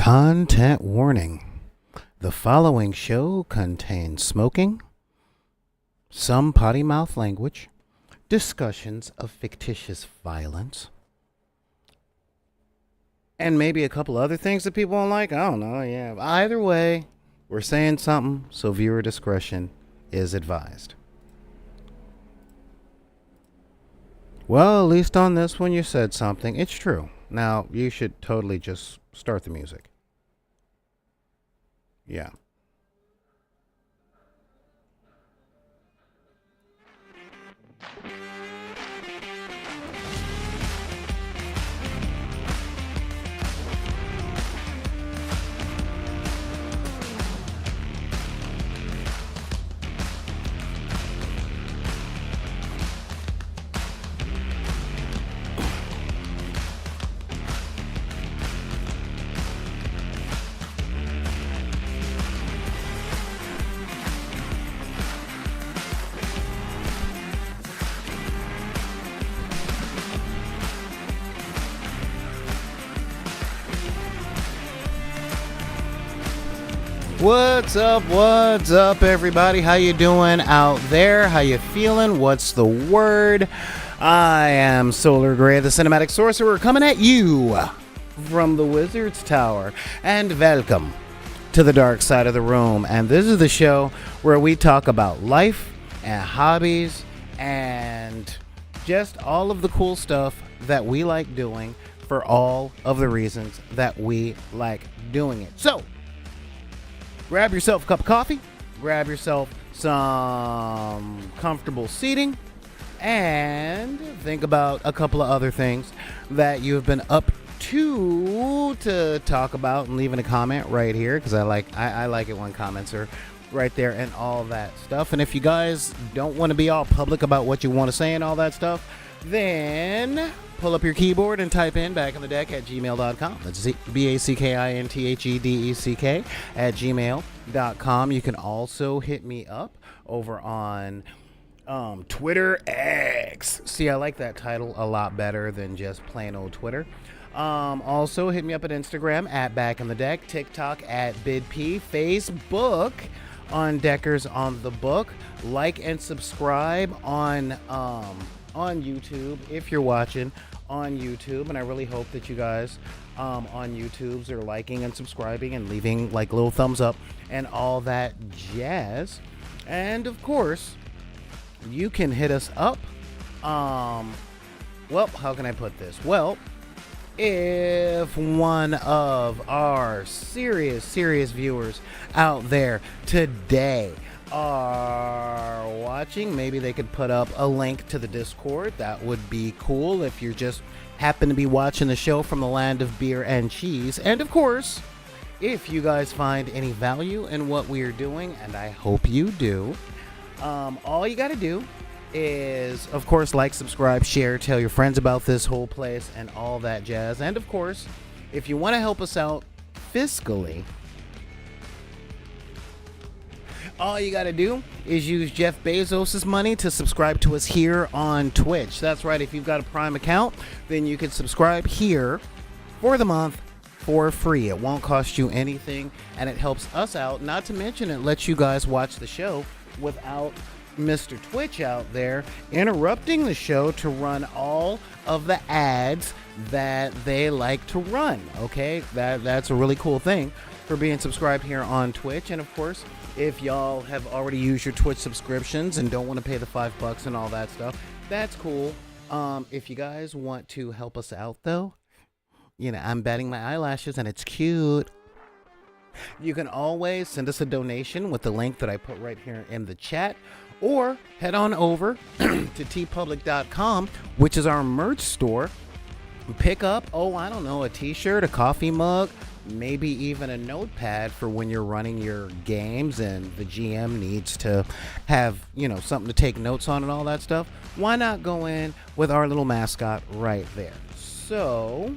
Content warning. The following show contains smoking, some potty mouth language, discussions of fictitious violence, and maybe a couple other things that people don't like. I don't know. Yeah. Either way, we're saying something, so viewer discretion is advised. Well, at least on this one you said something. It's true. Now, you should totally just start the music. Yeah. What's up, everybody? How you doing out there? How you feeling? What's the word? I am Solar Gray, the Cinematic Sorcerer, coming at you from the Wizard's Tower, and welcome to the dark side of the room. And this is the show where we talk about life and hobbies and just all of the cool stuff that we like doing for all of the reasons that we like doing it. So, grab yourself a cup of coffee, grab yourself some comfortable seating, and think about a couple of other things that you have been up to talk about, and leaving a comment right here, because I like it when comments are right there and all that stuff. And if you guys don't want to be all public about what you want to say and all that stuff, then pull up your keyboard and type in back in the deck at gmail.com. That's BACKINTHEDECK at gmail.com. You can also hit me up over on Twitter X. See, I like that title a lot better than just plain old Twitter. Also, hit me up at Instagram at Back in the Deck, TikTok at BidP, Facebook on Deckers on the Book. Like and subscribe on YouTube if you're watching on YouTube, and I really hope that you guys on YouTubes are liking and subscribing and leaving like little thumbs up and all that jazz. And of course, you can hit us up. Well, how can I put this? Well, if one of our serious viewers out there today are watching, maybe they could put up a link to the Discord. That would be cool if you just happen to be watching the show from the land of beer and cheese. And of course, if you guys find any value in what we are doing, and I hope you do, all you got to do is, of course, like, subscribe, share, tell your friends about this whole place and all that jazz. And of course, if you want to help us out fiscally, all you got to do is use Jeff Bezos' money to subscribe to us here on Twitch. That's right. If you've got a Prime account, then you can subscribe here for the month for free. It won't cost you anything, and it helps us out. Not to mention, it lets you guys watch the show without Mr. Twitch out there interrupting the show to run all of the ads that they like to run. Okay, that's a really cool thing for being subscribed here on Twitch. And of course, if y'all have already used your Twitch subscriptions and don't want to pay the $5 and all that stuff, that's cool. If you guys want to help us out, though, you know, I'm batting my eyelashes and it's cute. You can always send us a donation with the link that I put right here in the chat, or head on over to tpublic.com, which is our merch store. Pick up, I don't know, a t-shirt, a coffee mug, maybe even a notepad for when you're running your games and the GM needs to have, you know, something to take notes on and all that stuff. Why not go in with our little mascot right there? So,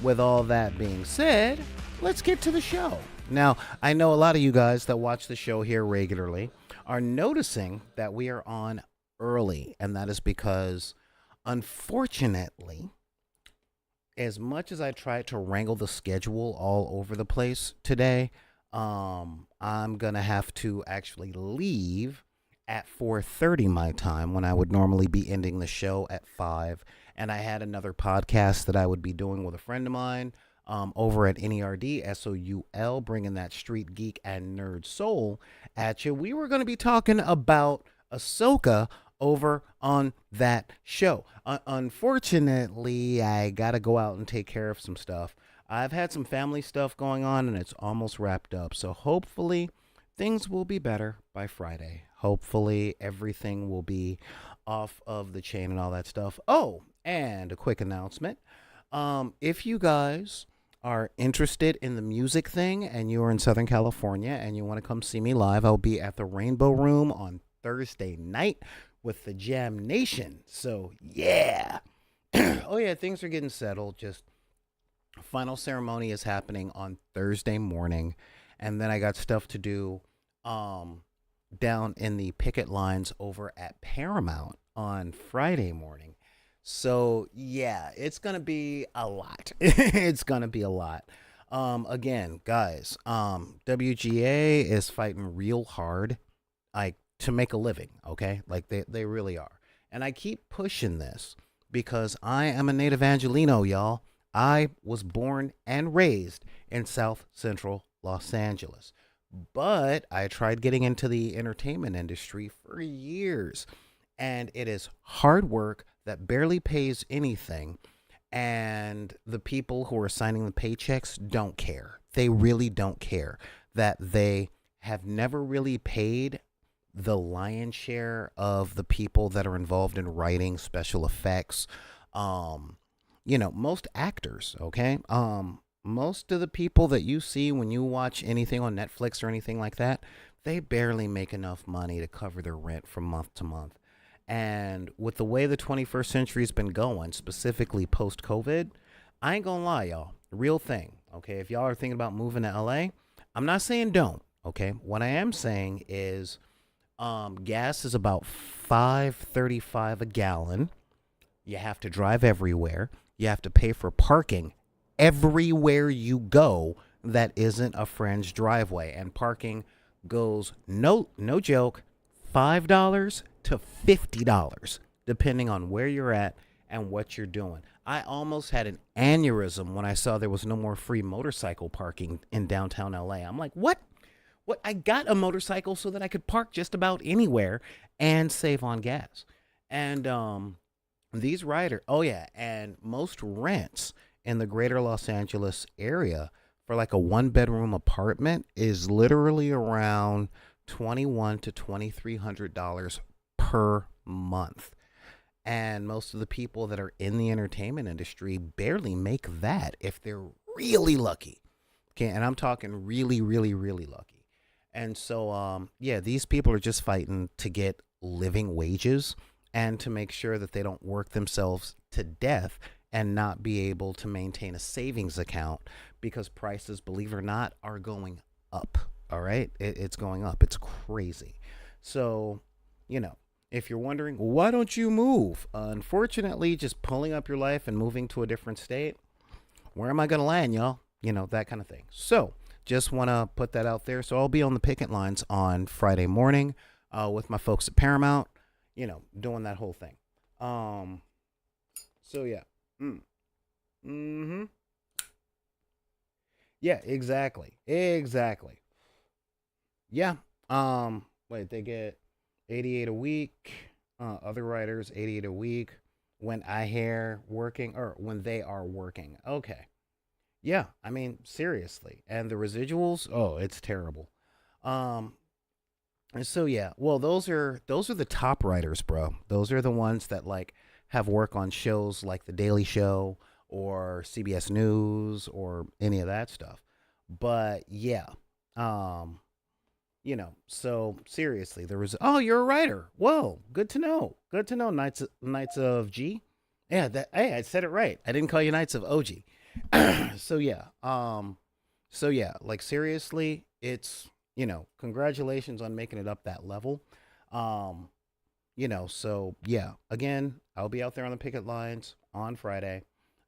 with all that being said, let's get to the show. Now, I know a lot of you guys that watch the show here regularly are noticing that we are on early, and that is because, unfortunately, as much as I tried to wrangle the schedule all over the place today, I'm gonna have to actually leave at 4:30 my time, when I would normally be ending the show at 5. And I had another podcast that I would be doing with a friend of mine over at NERD SOUL, bringing that street geek and nerd soul at you. We were going to be talking about Ahsoka over on that show. Unfortunately, I got to go out and take care of some stuff. I've had some family stuff going on and it's almost wrapped up. So hopefully things will be better by Friday. Hopefully everything will be off of the chain and all that stuff. Oh, and a quick announcement. If you guys are interested in the music thing and you're in Southern California and you want to come see me live, I'll be at the Rainbow Room on Thursday night with the Jam Nation. So, yeah. Oh, yeah, things are getting settled. Just final ceremony is happening on Thursday morning. And then I got stuff to do down in the picket lines over at Paramount on Friday morning. So yeah, it's gonna be a lot. It's gonna be a lot. Again, guys, WGA is fighting real hard, like to make a living. Okay, like they really are. And I keep pushing this because I am a native Angelino, y'all. I was born and raised in South Central Los Angeles, but I tried getting into the entertainment industry for years, and it is hard work that barely pays anything. And the people who are signing the paychecks don't care. They really don't care that they have never really paid the lion's share of the people that are involved in writing, special effects, most actors, okay? Most of the people that you see when you watch anything on Netflix or anything like that, they barely make enough money to cover their rent from month to month. And with the way the 21st century's been going, specifically post COVID, I ain't gonna lie, y'all. Real thing, okay? If y'all are thinking about moving to LA, I'm not saying don't, okay? What I am saying is gas is about $5.35 a gallon. You have to drive everywhere. You have to pay for parking everywhere you go that isn't a friend's driveway. And parking goes, no joke, $5 to $50, depending on where you're at and what you're doing. I almost had an aneurysm when I saw there was no more free motorcycle parking in downtown LA. I'm like, what? What? I got a motorcycle so that I could park just about anywhere and save on gas. And these riders, oh yeah, and most rents in the greater Los Angeles area for like a one-bedroom apartment is literally around $2,100 to $2,300 per month. And most of the people that are in the entertainment industry barely make that if they're really lucky. Okay, and I'm talking really, really, really lucky. And so, yeah, these people are just fighting to get living wages and to make sure that they don't work themselves to death and not be able to maintain a savings account because prices, believe it or not, are going up. All right, it's going up. It's crazy. So, if you're wondering, why don't you move? Unfortunately, just pulling up your life and moving to a different state, where am I going to land, y'all? That kind of thing. So, just want to put that out there. So, I'll be on the picket lines on Friday morning with my folks at Paramount, doing that whole thing. So, yeah. Mm-hmm. Yeah, exactly. Exactly. Yeah. Wait, they get 88 a week. Other writers 88 a week when when they are working. Okay. Yeah, I mean seriously. And the residuals, oh, it's terrible. Um and so yeah, well those are the top writers, bro. Those are the ones that like have work on shows like The Daily Show or CBS News or any of that stuff. But yeah. Um so seriously, there was. Oh, you're a writer. Whoa, good to know. Good to know. Knights of G. Yeah, hey, I said it right. I didn't call you Knights of OG. So yeah. Like seriously, it's congratulations on making it up that level. Um, so yeah. Again, I'll be out there on the picket lines on Friday.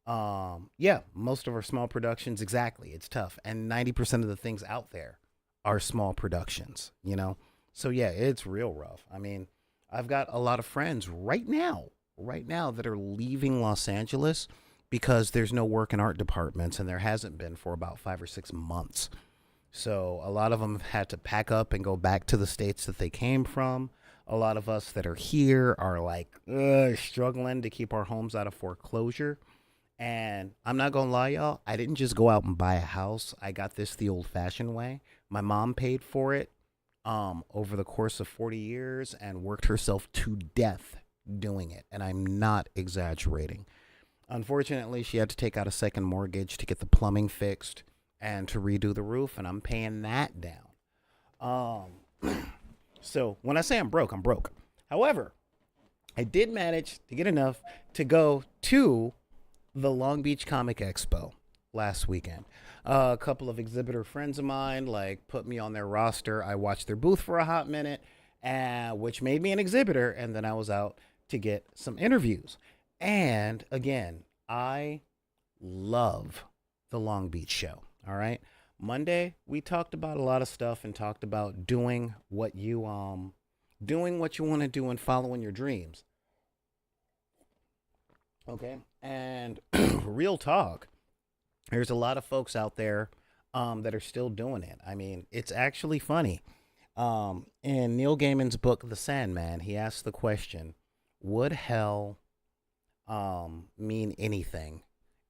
Yeah, most of our small productions, exactly. It's tough, and 90% of the things out there are small productions. So yeah, it's real rough. I mean, I've got a lot of friends right now that are leaving Los Angeles because there's no work in art departments and there hasn't been for about 5 or 6 months. So a lot of them have had to pack up and go back to the states that they came from. A lot of us that are here are like struggling to keep our homes out of foreclosure. And I'm not gonna lie, y'all, I didn't just go out and buy a house. I got this the old fashioned way. My mom paid for it over the course of 40 years and worked herself to death doing it. And I'm not exaggerating. Unfortunately, she had to take out a second mortgage to get the plumbing fixed and to redo the roof, and I'm paying that down. So when I say I'm broke, I'm broke. However, I did manage to get enough to go to the Long Beach Comic Expo last weekend. A couple of exhibitor friends of mine like put me on their roster. I watched their booth for a hot minute, which made me an exhibitor, and then I was out to get some interviews. And again, I love the Long Beach show. All right. Monday, we talked about a lot of stuff and talked about doing what you want to do and following your dreams. Okay. And real talk, there's a lot of folks out there that are still doing it. I mean, it's actually funny. In Neil Gaiman's book, The Sandman, he asked the question, would hell mean anything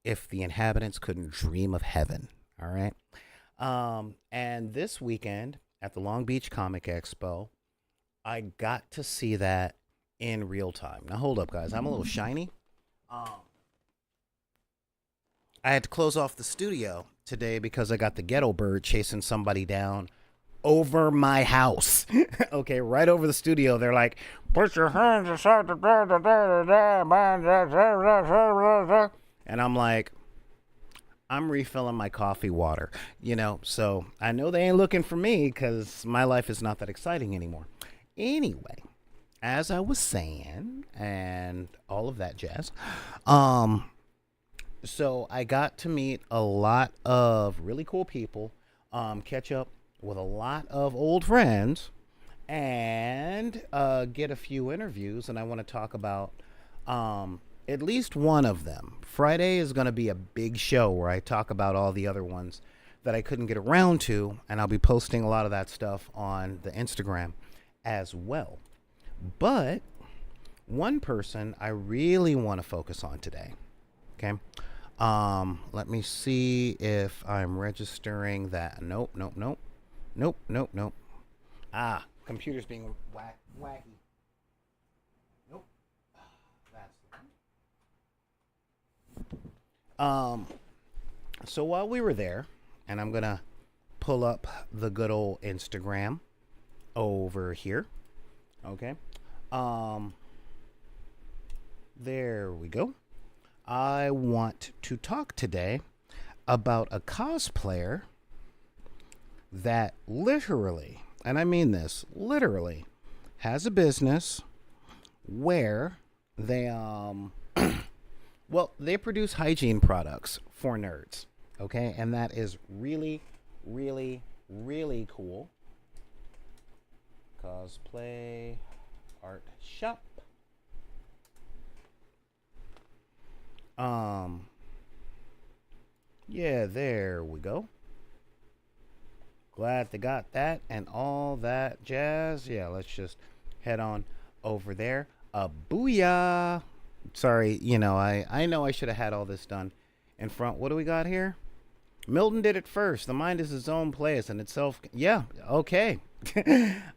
if the inhabitants couldn't dream of heaven? All right. And this weekend at the Long Beach Comic Expo, I got to see that in real time. Now, hold up, guys. I'm a little shiny. I had to close off the studio today because I got the ghetto bird chasing somebody down over my house. Okay, right over the studio. They're like, put your hands aside the and I'm like, I'm refilling my coffee water, so I know they ain't looking for me because my life is not that exciting anymore. Anyway, as I was saying, and all of that jazz, so I got to meet a lot of really cool people, catch up with a lot of old friends, and get a few interviews, and I want to talk about at least one of them. Friday is going to be a big show where I talk about all the other ones that I couldn't get around to, and I'll be posting a lot of that stuff on the Instagram as well. But one person I really want to focus on today, okay? Let me see if I'm registering that. Nope. Computer's being wacky. Nope. That's the one. So while we were there, and I'm gonna pull up the good old Instagram over here. Okay. There we go. I want to talk today about a cosplayer that literally, and I mean this, literally, has a business where they they produce hygiene products for nerds. Okay, and that is really, really, really cool. Cosplay art shop. Yeah, there we go. Glad they got that and all that jazz. Yeah, let's just head on over there. Booyah. Sorry, I know I should have had all this done in front. What do we got here? Milton did it first. The mind is its own place and itself. Yeah, okay.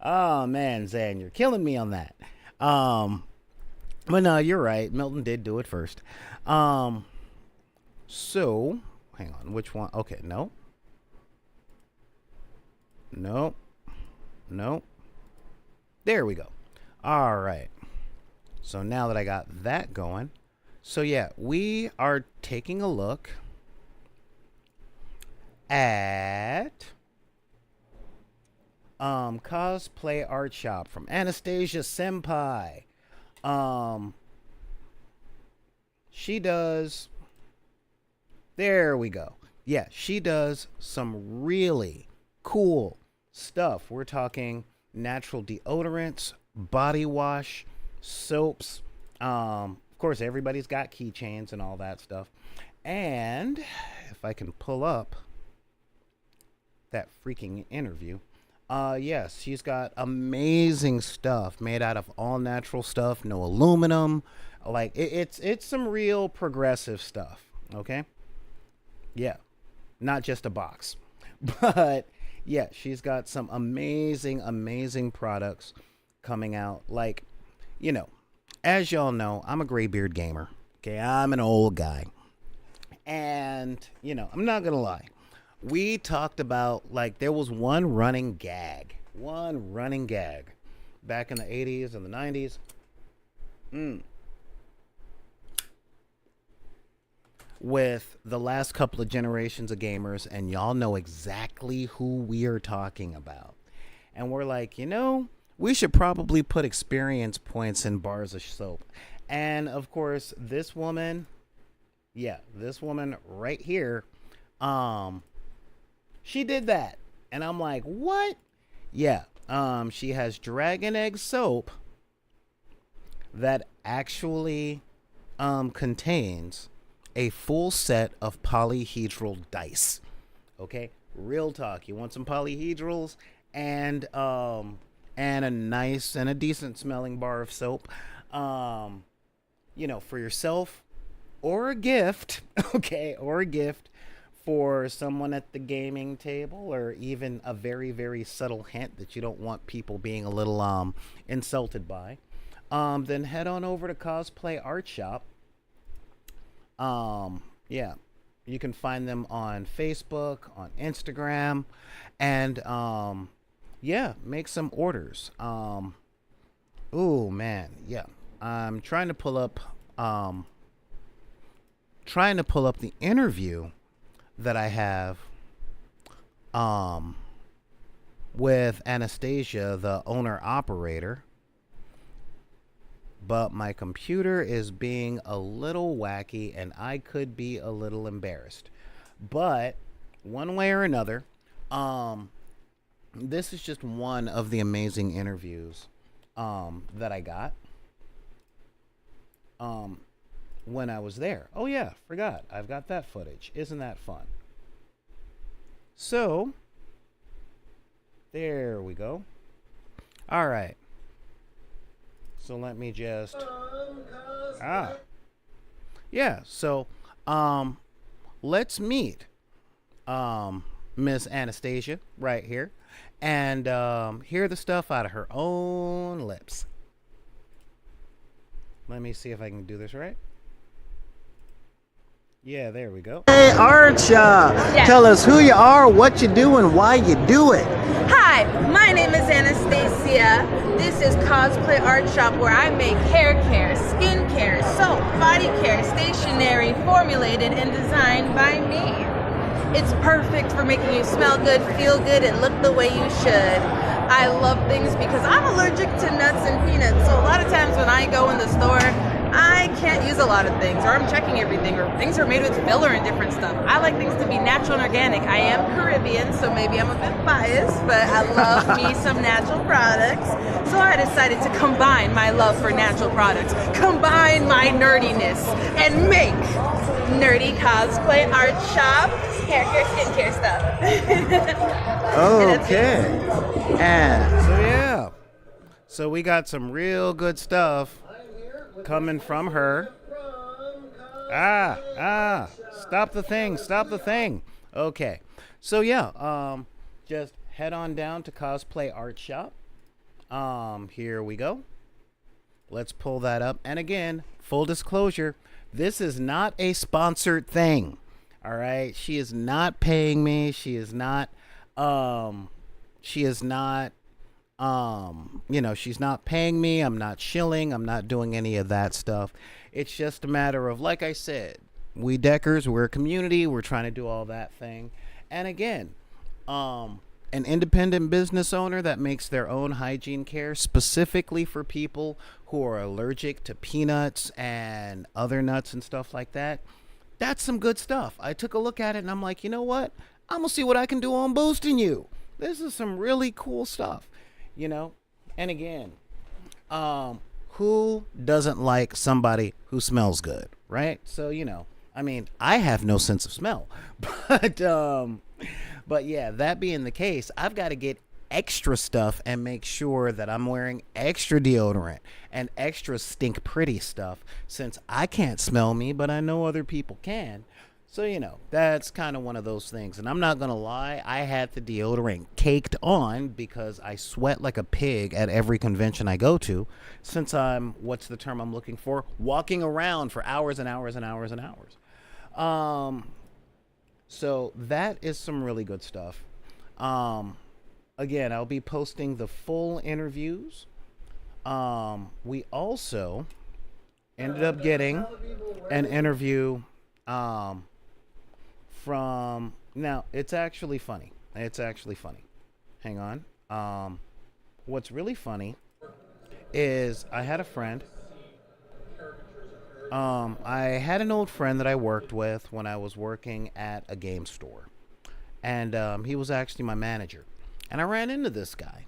Oh, man, Zan, you're killing me on that. But no, you're right. Milton did do it first. So, hang on. Which one? Okay, no. There we go. All right. So now that I got that going. So yeah, we are taking a look at cosplay art shop from Anastasia Senpai. She does, there we go. Yeah, she does some really cool stuff. We're talking natural deodorants, body wash, soaps. Of course, everybody's got keychains and all that stuff. And if I can pull up that freaking interview, Yes, she's got amazing stuff made out of all natural stuff, no aluminum. Like it's some real progressive stuff. Okay, yeah, not just a box, but yeah, she's got some amazing products coming out. Like, you know, as y'all know, I'm a graybeard gamer. Okay, I'm an old guy, and I'm not gonna lie. We talked about, like, there was one running gag back in the 80s and the 90s. Mm. With the last couple of generations of gamers, and y'all know exactly who we are talking about. And we're like, we should probably put experience points in bars of soap. And of course, this woman right here, um, she did that. And I'm like, what? Yeah. She has dragon egg soap that actually contains a full set of polyhedral dice. Okay? Real talk. You want some polyhedrals and a nice and a decent smelling bar of soap. For yourself or a gift, okay, or a gift for someone at the gaming table, or even a very, very subtle hint that you don't want people being a little insulted by. Then head on over to Cosplay Art Shop. Yeah, you can find them on Facebook, on Instagram, and yeah, make some orders. Oh man, yeah. I'm trying to pull up the interview that I have with Anastasia, the owner operator. But my computer is being a little wacky and I could be a little embarrassed. But one way or another, this is just one of the amazing interviews that I got when I was there. Oh yeah, forgot. I've got that footage. Isn't that fun? So, there we go. All right. So let me just yeah, so let's meet Miss Anastasia right here and hear the stuff out of her own lips. Let me see if I can do this right. Yeah, there we go. Hey, Archa, yes. Tell us who you are, what you do, and why you do it. Hi, my name is Anastasia. This is Cosplay Art Shop, where I make hair care, skin care, soap, body care, stationery, formulated and designed by me. It's perfect for making you smell good, feel good, and look the way you should. I love things because I'm allergic to nuts and peanuts, so a lot of times when I go in the store, I can't use a lot of things, or I'm checking everything, or things are made with filler and different stuff. I like things to be natural and organic. I am Caribbean, so maybe I'm a bit biased, but I love me some natural products. So I decided to combine my love for natural products, combine my nerdiness, and make Nerdy Cosplay Art Shop hair care, skincare stuff. Okay. And so yeah. So we got some real good stuff coming from her. Stop the thing. Okay. So yeah, just head on down to Cosplay Art Shop. Here we go. Let's pull that up. And again, full disclosure, this is not a sponsored thing. All right. She is not paying me. She's not paying me. I'm not shilling. I'm not doing any of that stuff. It's just a matter of, like I said, we Deckers, we're a community. We're trying to do all that thing. And again, an independent business owner that makes their own hygiene care specifically for people who are allergic to peanuts and other nuts and stuff like that. That's some good stuff. I took a look at it and I'm like, you know what? I'm going to see what I can do on boosting you. This is some really cool stuff, And again, who doesn't like somebody who smells good, right? So, I have no sense of smell, but yeah, that being the case, I've got to get extra stuff and make sure that I'm wearing extra deodorant and extra stink pretty stuff, since I can't smell me, but I know other people can. So, that's kind of one of those things. And I'm not going to lie, I had the deodorant caked on because I sweat like a pig at every convention I go to, since I'm, what's the term I'm looking for? Walking around for hours and hours and hours and hours. So that is some really good stuff. Again, I'll be posting the full interviews. We also ended up getting an interview from, now it's actually funny. Hang on. What's really funny is I had a friend. I had an old friend that I worked with when I was working at a game store. And he was actually my manager. And I ran into this guy.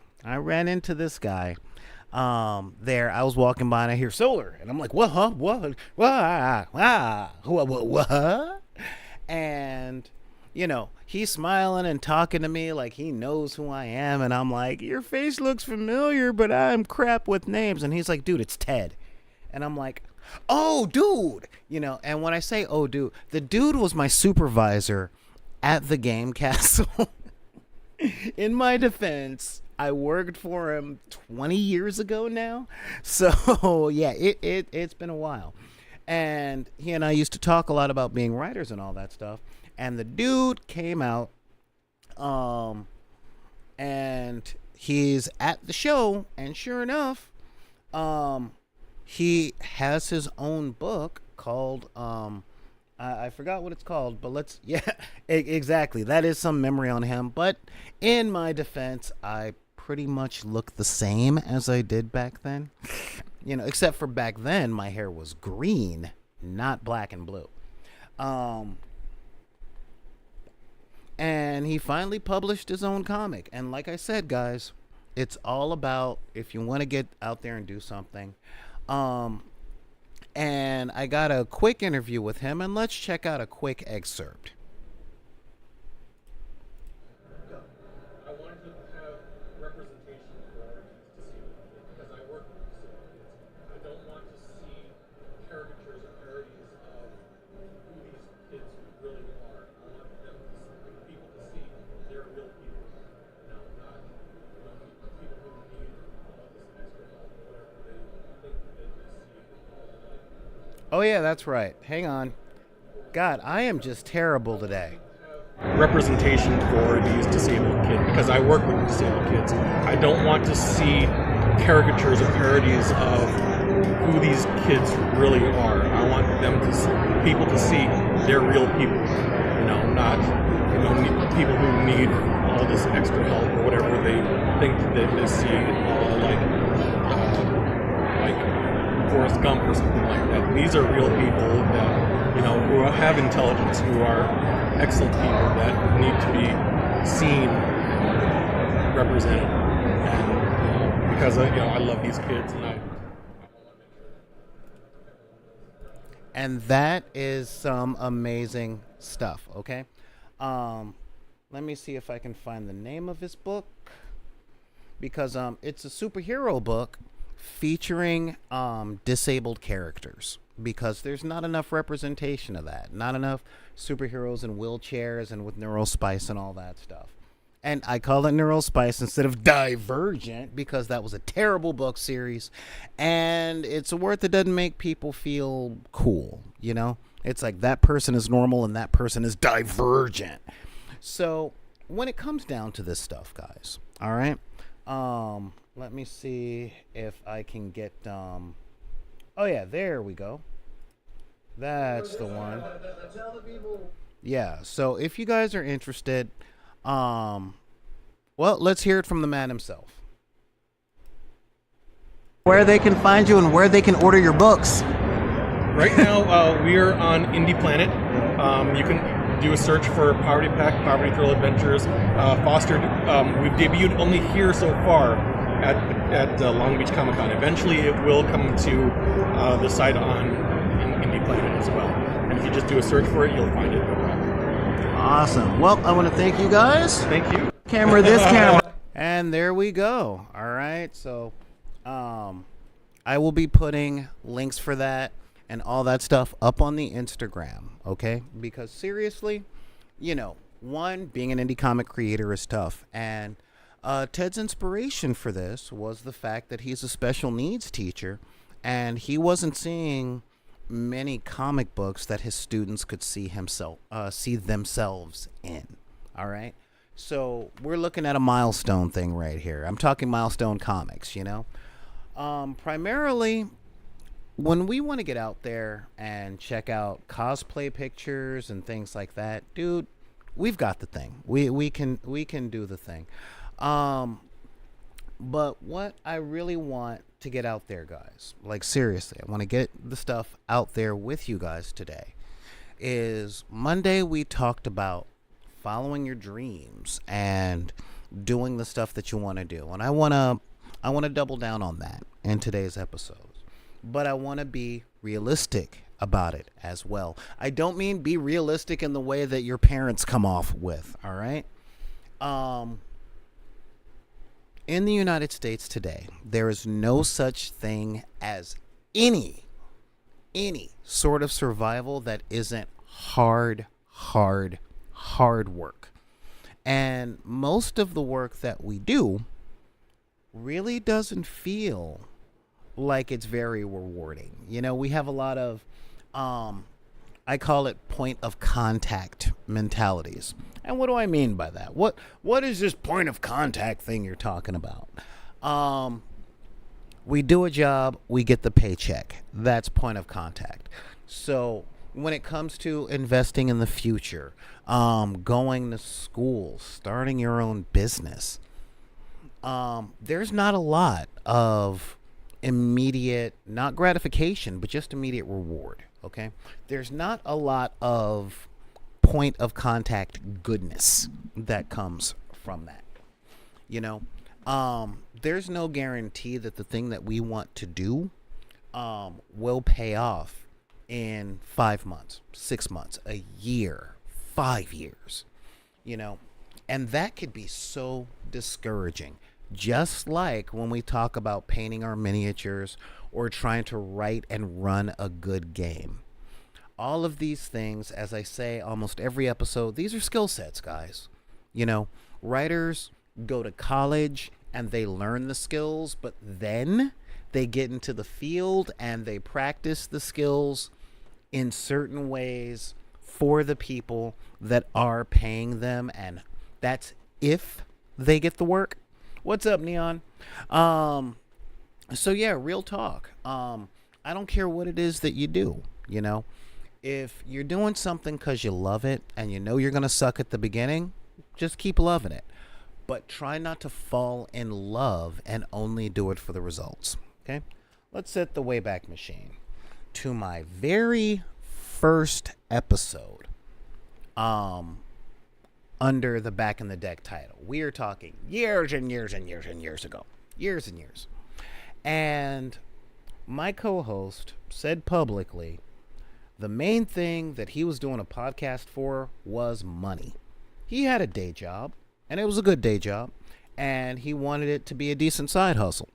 There, I was walking by and I hear solar. And I'm like, what, huh? What? What? And, he's smiling and talking to me like he knows who I am. And I'm like, your face looks familiar, but I'm crap with names. And he's like, dude, it's Ted. And I'm like, oh, dude. And when I say, oh, dude, the dude was my supervisor at the game castle. In my defense, I worked for him 20 years ago now. So, yeah, it's been a while. And he and I used to talk a lot about being writers and all that stuff. And the dude came out, and he's at the show. And sure enough, he has his own book called, I forgot what it's called, but exactly. That is some memory on him. But in my defense, I pretty much look the same as I did back then. Except for back then, my hair was green, not black and blue. And he finally published his own comic. And like I said, guys, it's all about, if you want to get out there and do something. And I got a quick interview with him, and let's check out a quick excerpt. I wanted to have representation for our kids to see, because I work with disabled kids. I don't want to see caricatures or parodies of who these kids really are. I want them to people to see they're real people. Not people who need all this extra help or whatever they think that they just see. Oh, yeah, that's right. Hang on. God, I am just terrible today. Representation for these disabled kids, because I work with disabled kids. I don't want to see caricatures or parodies of who these kids really are. I want people to see they're real people. Not people who need all this extra help or whatever they think that they see, like Forrest Gump or something like that. These are real people that who have intelligence, who are excellent people that need to be seen, represented, and because I love these kids, and that is some amazing stuff. Okay, let me see if I can find the name of his book, because it's a superhero book featuring disabled characters, because there's not enough representation of that. Not enough superheroes in wheelchairs and with neural spice and all that stuff. And I call it Neural Spice instead of Divergent, because that was a terrible book series. And it's a word that doesn't make people feel cool, It's like that person is normal and that person is divergent. So when it comes down to this stuff, guys, all right? Let me see if I can get... Oh, yeah, there we go. That's the one. Yeah, so if you guys are interested, well, let's hear it from the man himself. Where they can find you and where they can order your books. Right now, we are on Indie Planet. You can do a search for Poverty Pack, Poverty Thrill Adventures, Fostered. We've debuted only here so far at Long Beach Comic Con. Eventually, it will come to the site on Indie Planet as well. And if you just do a search for it, you'll find it. Awesome. Well, I want to thank you guys. Thank you. Camera, this camera. And there we go. All right. So, I will be putting links for that and all that stuff up on the Instagram. Okay. Because seriously, one, being an indie comic creator is tough. And Ted's inspiration for this was the fact that he's a special needs teacher and he wasn't seeing many comic books that his students could see themselves in. All right. So we're looking at a milestone thing right here. I'm talking milestone comics, primarily when we want to get out there and check out cosplay pictures and things like that, dude, we've got the thing. We can do the thing. But what I really want to get out there, guys, like seriously, I want to get the stuff out there with you guys today, is Monday we talked about following your dreams and doing the stuff that you want to do. And I want to double down on that in today's episode. But I want to be realistic about it as well. I don't mean be realistic in the way that your parents come off with, all right? In the United States today, there is no such thing as any sort of survival that isn't hard work. And most of the work that we do really doesn't feel like it's very rewarding. We have a lot of, I call it point of contact mentalities. And what do I mean by that? What is this point of contact thing you're talking about? We do a job, we get the paycheck. That's point of contact. So when it comes to investing in the future, going to school, starting your own business, there's not a lot of immediate, not gratification, but just immediate reward. Okay. There's not a lot of point of contact goodness that comes from that. There's no guarantee that the thing that we want to do will pay off in 5 months, 6 months, a year, 5 years, and that could be so discouraging. Just like when we talk about painting our miniatures or trying to write and run a good game. All of these things, as I say almost every episode, these are skill sets, guys. Writers go to college and they learn the skills, but then they get into the field and they practice the skills in certain ways for the people that are paying them, and that's if they get the work. What's up, Neon? So yeah, real talk. I don't care what it is that you do, if you're doing something because you love it and you're going to suck at the beginning, just keep loving it. But try not to fall in love and only do it for the results. Okay? Let's set the Wayback Machine to my very first episode under the Back in the Deck title. We are talking years and years and years and years ago. Years and years. And my co-host said publicly the main thing that he was doing a podcast for was money. He had a day job, and it was a good day job, and he wanted it to be a decent side hustle,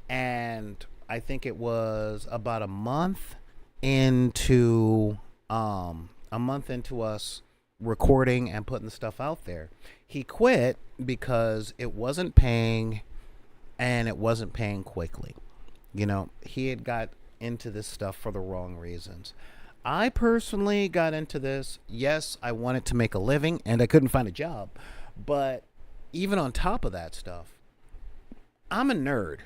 and I think it was about a month into us recording and putting the stuff out there, he quit because it wasn't paying, and it wasn't paying quickly. He had got into this stuff for the wrong reasons. I personally got into this. Yes, I wanted to make a living and I couldn't find a job. But even on top of that stuff, I'm a nerd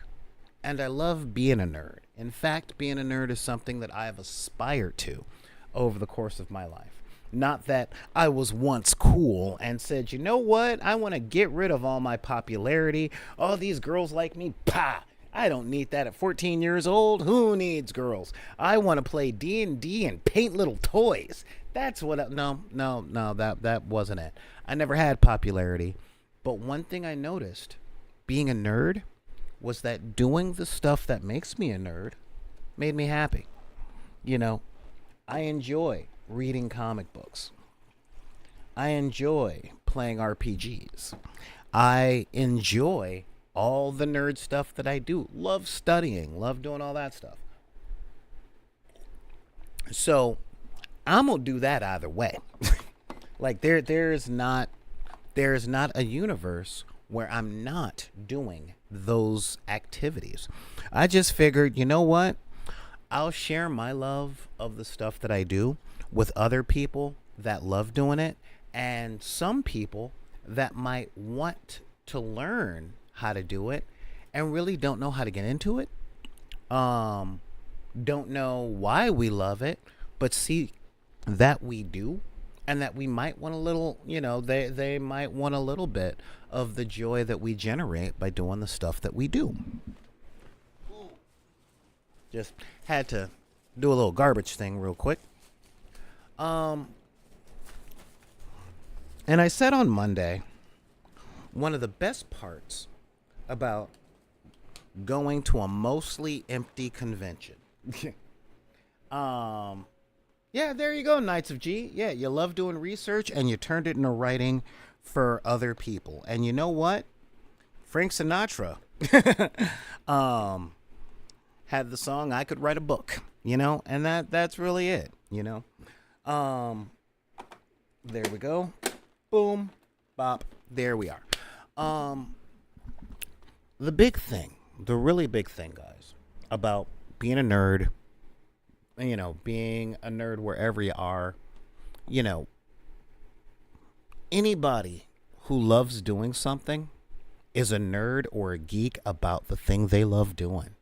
and I love being a nerd. In fact, being a nerd is something that I have aspired to over the course of my life. Not that I was once cool and said, you know what? I want to get rid of all my popularity. All these girls like me. Pah! I don't need that at 14 years old. Who needs girls? I want to play D&D and paint little toys. That's what no, that wasn't it. I never had popularity. But one thing I noticed being a nerd was that doing the stuff that makes me a nerd made me happy. I enjoy reading comic books. I enjoy playing RPGs. I enjoy all the nerd stuff that I do. Love studying, love doing all that stuff. So I'm gonna do that either way. Like there's not a universe where I'm not doing those activities. I just figured, you know what? I'll share my love of the stuff that I do with other people that love doing it, and some people that might want to learn how to do it and really don't know how to get into it. Don't know why we love it, but see that we do, and that we might want a little, they might want a little bit of the joy that we generate by doing the stuff that we do. Just had to do a little garbage thing real quick. And I said on Monday, one of the best parts about going to a mostly empty convention. Yeah, there you go, Knights of G. Yeah, you love doing research and you turned it into writing for other people. And you know what? Frank Sinatra had the song "I Could Write a Book," and that's really it, There we go. Boom, bop. There we are. The big thing, the really big thing, guys, about being a nerd, being a nerd wherever you are, anybody who loves doing something is a nerd or a geek about the thing they love doing.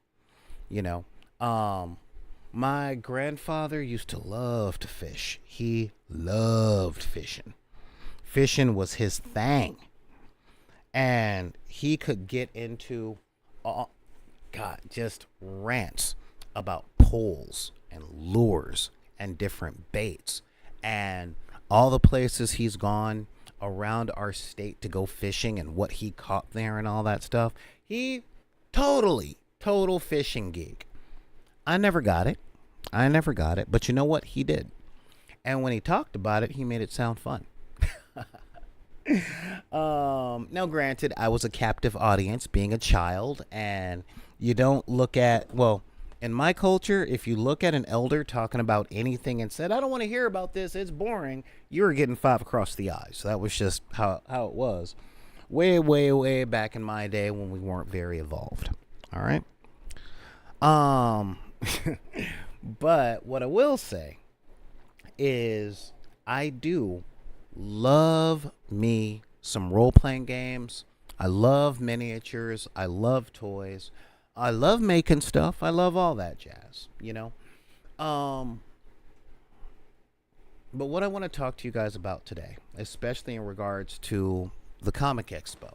My grandfather used to love to fish. He loved fishing. Fishing was his thing. And he could get into, just rants about poles and lures and different baits and all the places he's gone around our state to go fishing and what he caught there and all that stuff. He total fishing geek. I never got it. But you know what? He did. And when he talked about it, he made it sound fun. Now granted, I was a captive audience being a child, and you don't look at, in my culture, if you look at an elder talking about anything and said, "I don't want to hear about this, it's boring," you were getting 5 across the eyes. So that was just how it was. Way, way, way back in my day when we weren't very evolved. All right. But what I will say is I do love me some role-playing games. I love miniatures. I love toys. I love making stuff. I love all that jazz, But what I want to talk to you guys about today, especially in regards to the Comic Expo,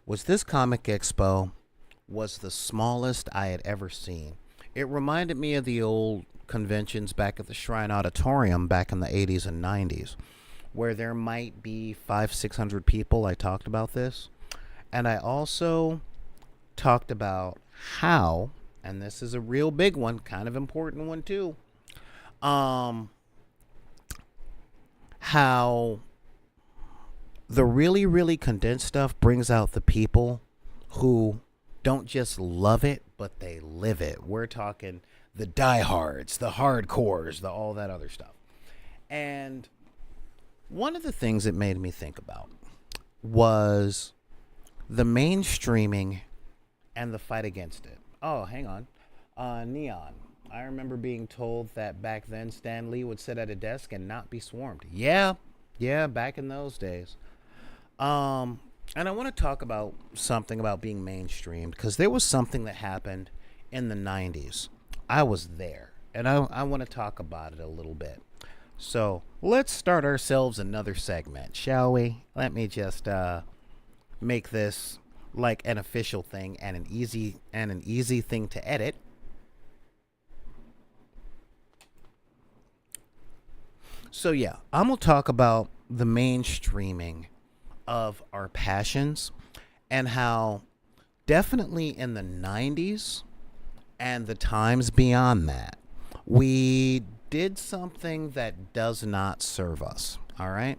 was this Comic Expo was the smallest I had ever seen. It reminded me of the old conventions back at the Shrine Auditorium back in the 80s and 90s, where there might be 500-600 people. I talked about this. And I also talked about how, and this is a real big one, kind of important one too, how the really, really condensed stuff brings out the people who don't just love it, but they live it. We're talking the diehards, the hardcores, all that other stuff. And one of the things it made me think about was the mainstreaming and the fight against it. Oh, hang on. Neon. I remember being told that back then Stan Lee would sit at a desk and not be swarmed. Yeah, back in those days. And I want to talk about something about being mainstreamed, because there was something that happened in the 90s. I was there, and I want to talk about it a little bit. So let's start ourselves another segment, shall we? Let me just make this like an official thing and an easy thing to edit. So yeah, I'm gonna talk about the mainstreaming of our passions, and how definitely in the 90s and the times beyond that, we did something that does not serve us. All right.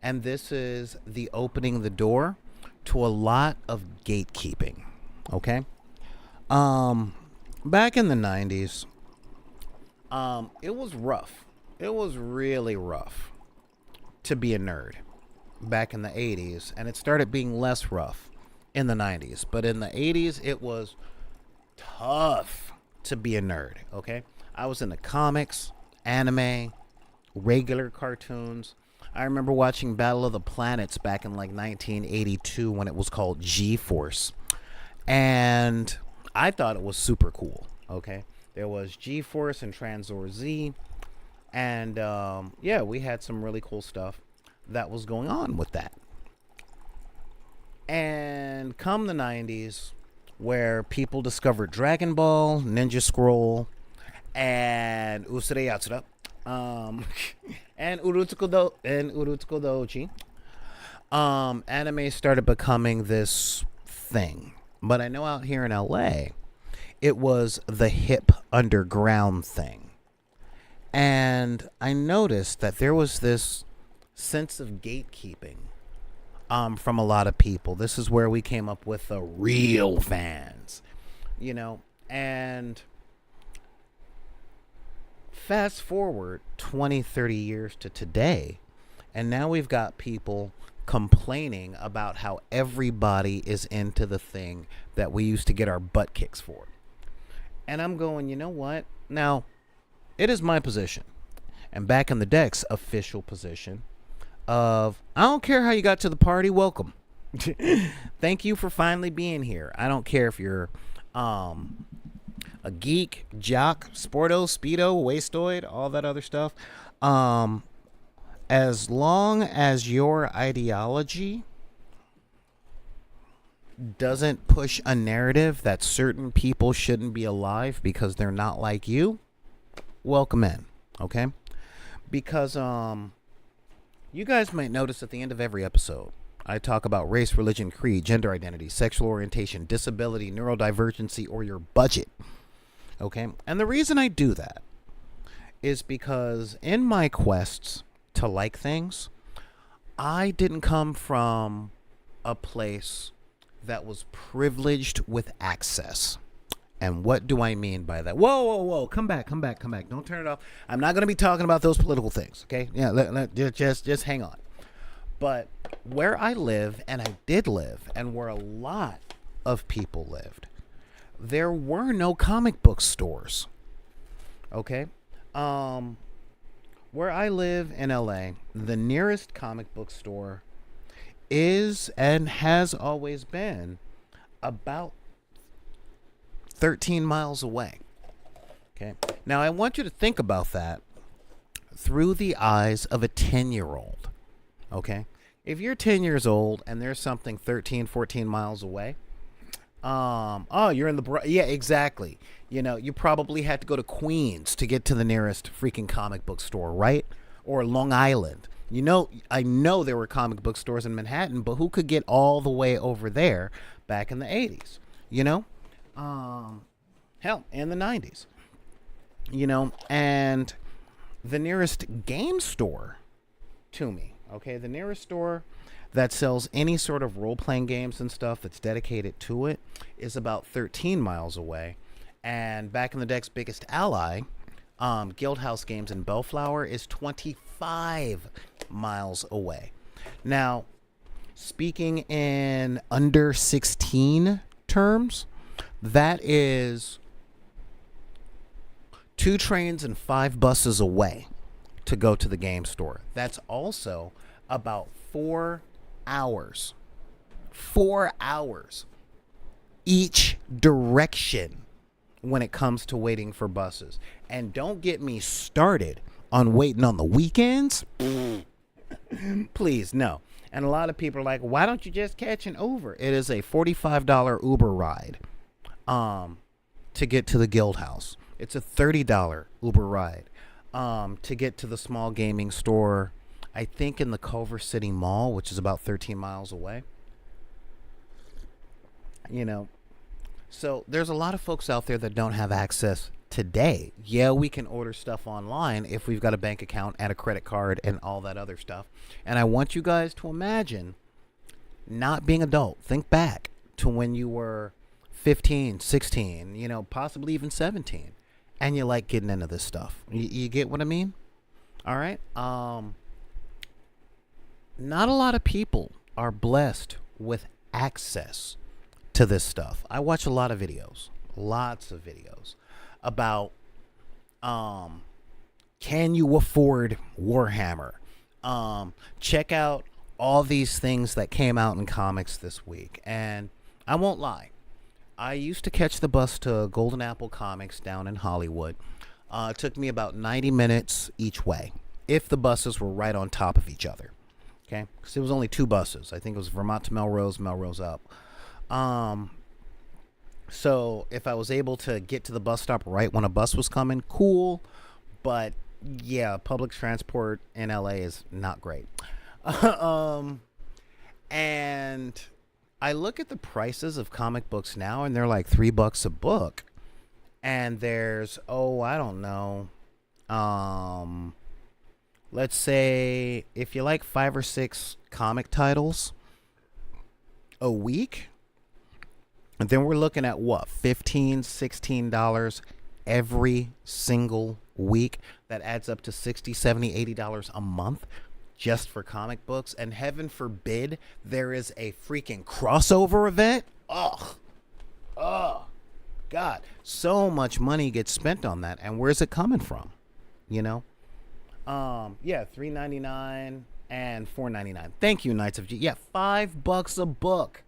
And this is the opening the door to a lot of gatekeeping. Okay. Back in the 90s, it was rough. It was really rough to be a nerd back in the 80s, and it started being less rough in the 90s. But in the 80s, it was tough to be a nerd, okay? I was into comics, anime, regular cartoons. I remember watching Battle of the Planets back in like 1982 when it was called G-Force. And I thought it was super cool, okay? There was G-Force and Transor Z. And yeah, we had some really cool stuff that was going on with that. And come the 90s, where people discovered Dragon Ball, Ninja Scroll, and Usure Yatsura, and Urutsuko Doji, anime started becoming this thing. But I know out here in LA, it was the hip underground thing. And I noticed that there was this sense of gatekeeping from a lot of people. This is where we came up with the real fans, and fast forward 20, 30 years to today, and now we've got people complaining about how everybody is into the thing that we used to get our butt kicks for. And I'm going, you know what? Now, it is my position, and back in the deck's official position, of I don't care how you got to the party, welcome. Thank you for finally being here. I don't care if you're a geek, jock, sporto, speedo, wastoid, all that other stuff. As long as your ideology doesn't push a narrative that certain people shouldn't be alive because they're not like you, welcome in, okay? Because you guys might notice at the end of every episode, I talk about race, religion, creed, gender identity, sexual orientation, disability, neurodivergency, or your budget. Okay? And the reason I do that is because in my quests to like things, I didn't come from a place that was privileged with access. And what do I mean by that? Whoa. Come back. Don't turn it off. I'm not going to be talking about those political things, okay? Yeah, just hang on. But where I live, and I did live, and where a lot of people lived, there were no comic book stores, okay? Where I live in LA, the nearest comic book store is and has always been about 13 miles away. Okay. Now I want you to think about that through the eyes of a 10-year-old. Okay. If you're 10 years old and there's something 13, 14 miles away, you're in yeah, exactly. You probably had to go to Queens to get to the nearest freaking comic book store, right? Or Long Island. I know there were comic book stores in Manhattan, but who could get all the way over there back in the 80s? Hell, in the 90s, and the nearest game store to me, okay, the nearest store that sells any sort of role-playing games and stuff that's dedicated to it is about 13 miles away. And back in the deck's biggest ally, Guildhouse Games in Bellflower, is 25 miles away. Now, speaking in under 16 terms, that is 2 trains and 5 buses away to go to the game store. That's also about 4 hours. 4 hours each direction when it comes to waiting for buses. And don't get me started on waiting on the weekends. Please, no. And a lot of people are like, why don't you just catch an Uber? It is a $45 Uber ride to get to the Guild House. It's a $30 Uber ride to get to the small gaming store, I think in the Culver City Mall, which is about 13 miles away. So there's a lot of folks out there that don't have access today. Yeah, we can order stuff online if we've got a bank account and a credit card and all that other stuff. And I want you guys to imagine not being adult. Think back to when you were 15, 16, possibly even 17, and you like getting into this stuff. You get what I mean? All right. Not a lot of people are blessed with access to this stuff. I watch a lot of videos, lots of videos about can you afford Warhammer? Check out all these things that came out in comics this week. And I won't lie, I used to catch the bus to Golden Apple Comics down in Hollywood. It took me about 90 minutes each way if the buses were right on top of each other. Okay, because it was only 2 buses. I think it was Vermont to Melrose, Melrose up. So if I was able to get to the bus stop right when a bus was coming, cool. But yeah, public transport in LA is not great. And I look at the prices of comic books now, and they're like $3 a book. And there's, I don't know. Let's say if you like 5 or 6 comic titles a week, and then we're looking at what, $15, $16 every single week. That adds up to $60, $70, $80 a month just for comic books. And heaven forbid there is a freaking crossover event. Oh, God, so much money gets spent on that. And where's it coming from? $3.99 and $4.99. Thank you, Knights of G. Yeah, $5 a book.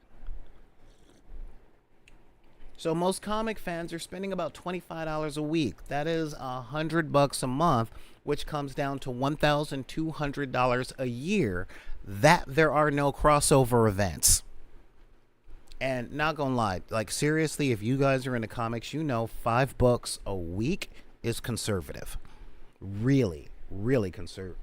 So most comic fans are spending about $25 a week. That is $100 a month, which comes down to $1,200 a year. That there are no crossover events. And not gonna lie, like seriously, if you guys are into comics, $5 a week is conservative. Really, really conservative.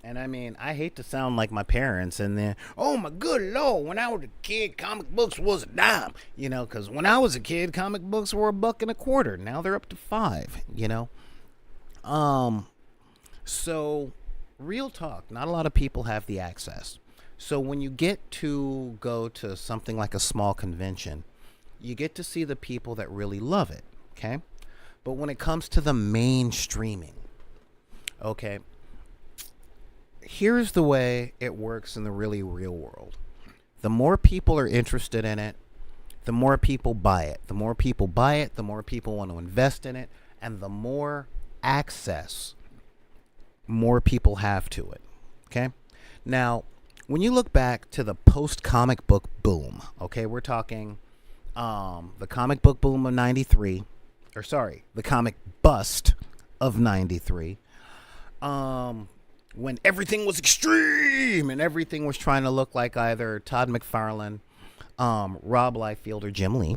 And I mean, I hate to sound like my parents and then, oh my good Lord, when I was a kid, comic books was a dime, because when I was a kid, comic books were $1.25. Now they're up to $5, So real talk, not a lot of people have the access. So when you get to go to something like a small convention, you get to see the people that really love it. Okay. But when it comes to the mainstreaming, okay, here's the way it works in the really real world. The more people are interested in it, the more people buy it. The more people buy it, the more people want to invest in it, and the more access more people have to it. Okay? Now, when you look back to the post-comic book boom, okay, we're talking the comic book boom of 93, the comic bust of 93. When everything was extreme and everything was trying to look like either Todd McFarlane, Rob Liefeld, or Jim Lee,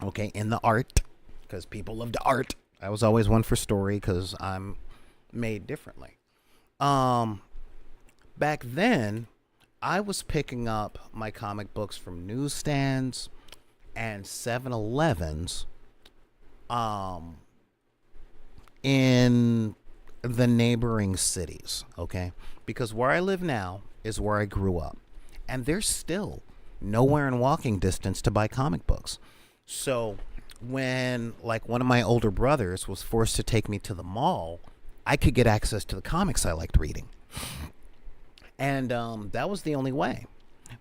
okay, in the art, because people love the art. I was always one for story because I'm made differently. Back then, I was picking up my comic books from newsstands and 7-Elevens in the neighboring cities, okay? Because where I live now is where I grew up. And there's still nowhere in walking distance to buy comic books. So when, like, one of my older brothers was forced to take me to the mall, I could get access to the comics I liked reading. And that was the only way.